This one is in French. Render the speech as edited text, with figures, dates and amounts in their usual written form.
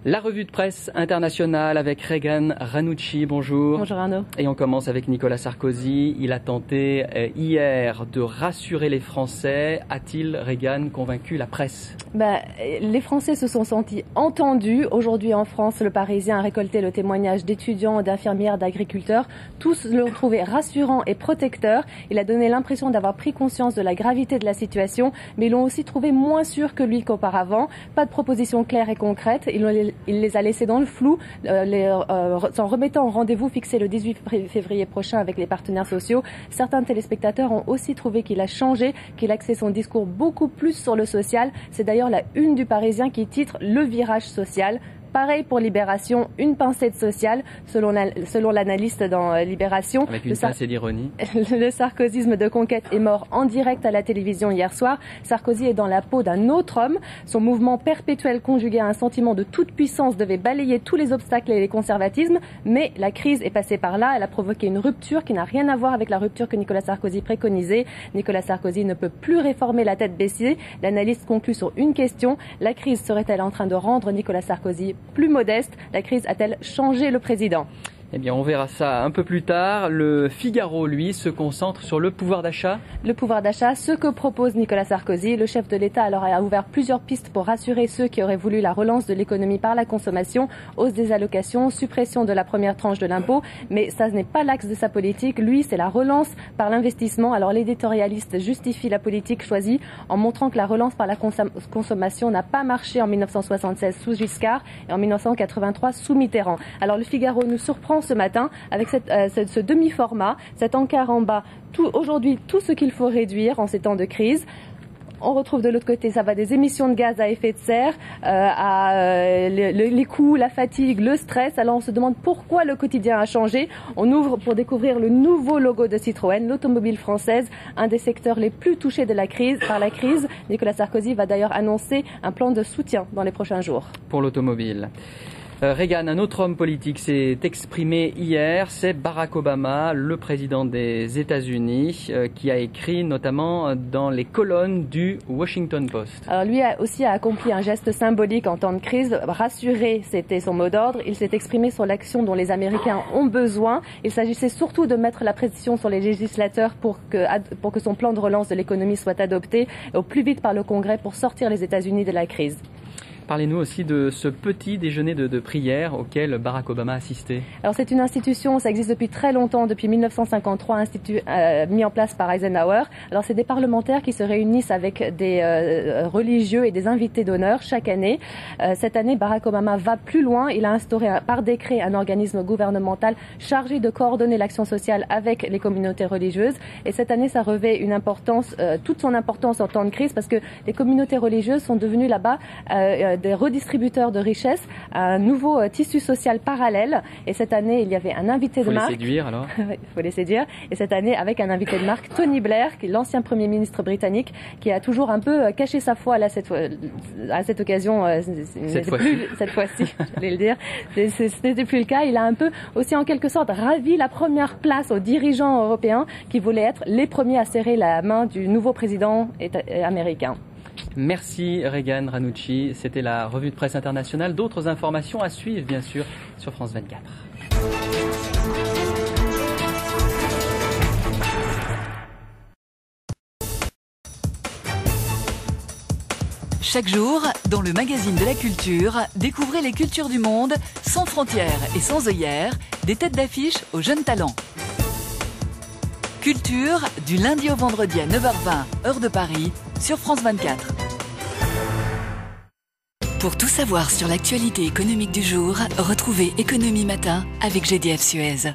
La revue de presse internationale avec Regan Ranucci, bonjour. Bonjour Arnaud. Et on commence avec Nicolas Sarkozy. Il a tenté hier de rassurer les Français. A-t-il, Regan, convaincu la presse? Les Français se sont sentis entendus. Aujourd'hui en France, le Parisien a récolté le témoignage d'étudiants, d'infirmières, d'agriculteurs. Tous l'ont trouvé rassurant et protecteur. Il a donné l'impression d'avoir pris conscience de la gravité de la situation, mais ils l'ont aussi trouvé moins sûr que lui qu'auparavant. Pas de propositions claires et concrètes. Il les a laissés dans le flou, s'en remettant au rendez-vous fixé le 18 février prochain avec les partenaires sociaux. Certains téléspectateurs ont aussi trouvé qu'il a changé, qu'il axait son discours beaucoup plus sur le social. C'est d'ailleurs la une du Parisien qui titre « Le virage social ». Pareil pour Libération, une pincée de social, selon l'analyste dans Libération. Avec une pincée d'ironie. Le sarkozysme de conquête est mort en direct à la télévision hier soir. Sarkozy est dans la peau d'un autre homme. Son mouvement perpétuel conjugué à un sentiment de toute puissance devait balayer tous les obstacles et les conservatismes. Mais la crise est passée par là. Elle a provoqué une rupture qui n'a rien à voir avec la rupture que Nicolas Sarkozy préconisait. Nicolas Sarkozy ne peut plus réformer la tête baissée. L'analyste conclut sur une question. La crise serait-elle en train de rendre Nicolas Sarkozy plus modeste? La crise a-t-elle changé le président? Eh bien, on verra ça un peu plus tard. Le Figaro, lui, se concentre sur le pouvoir d'achat. Le pouvoir d'achat, ce que propose Nicolas Sarkozy. Le chef de l'État alors a ouvert plusieurs pistes pour rassurer ceux qui auraient voulu la relance de l'économie par la consommation, hausse des allocations, suppression de la première tranche de l'impôt. Mais ça n'est pas l'axe de sa politique. Lui, c'est la relance par l'investissement. Alors l'éditorialiste justifie la politique choisie en montrant que la relance par la consommation n'a pas marché en 1976 sous Giscard et en 1983 sous Mitterrand. Alors le Figaro nous surprend ce matin avec ce demi-format, cet encart en bas. Aujourd'hui, tout ce qu'il faut réduire en ces temps de crise. On retrouve de l'autre côté, ça va des émissions de gaz à effet de serre, les coûts, la fatigue, le stress. Alors on se demande pourquoi le quotidien a changé. On ouvre pour découvrir le nouveau logo de Citroën, l'automobile française, un des secteurs les plus touchés par la crise. Nicolas Sarkozy va d'ailleurs annoncer un plan de soutien dans les prochains jours. Pour l'automobile. Regan, un autre homme politique s'est exprimé hier, c'est Barack Obama, le président des États-Unis, qui a écrit notamment dans les colonnes du Washington Post. Alors lui aussi a accompli un geste symbolique en temps de crise. Rassurer, c'était son mot d'ordre. Il s'est exprimé sur l'action dont les Américains ont besoin. Il s'agissait surtout de mettre la pression sur les législateurs pour que son plan de relance de l'économie soit adopté au plus vite par le Congrès pour sortir les États-Unis de la crise. Parlez-nous aussi de ce petit déjeuner de prière auquel Barack Obama a assisté. Alors c'est une institution, ça existe depuis très longtemps, depuis 1953, mis en place par Eisenhower. Alors c'est des parlementaires qui se réunissent avec des religieux et des invités d'honneur chaque année. Cette année, Barack Obama va plus loin. Il a instauré par décret un organisme gouvernemental chargé de coordonner l'action sociale avec les communautés religieuses. Et cette année, ça revêt une importance, toute son importance en temps de crise, parce que les communautés religieuses sont devenues là-bas des redistributeurs de richesses, un nouveau tissu social parallèle. Et cette année, il y avait un invité de marque. Il faut les séduire alors. Il faut les séduire. Et cette année, avec un invité de marque, Tony Blair, qui est l'ancien Premier ministre britannique, qui a toujours un peu caché sa foi là, à cette occasion. Cette fois-ci, j'allais le dire. Ce n'était plus le cas. Il a un peu aussi en quelque sorte ravi la première place aux dirigeants européens qui voulaient être les premiers à serrer la main du nouveau président américain. Merci Regan Ranucci, c'était la revue de presse internationale. D'autres informations à suivre bien sûr sur France 24. Chaque jour, dans le magazine de la culture, découvrez les cultures du monde, sans frontières et sans œillères, des têtes d'affiche aux jeunes talents. Culture, du lundi au vendredi à 9h20, heure de Paris, sur France 24. Pour tout savoir sur l'actualité économique du jour, retrouvez Économie Matin avec GDF Suez.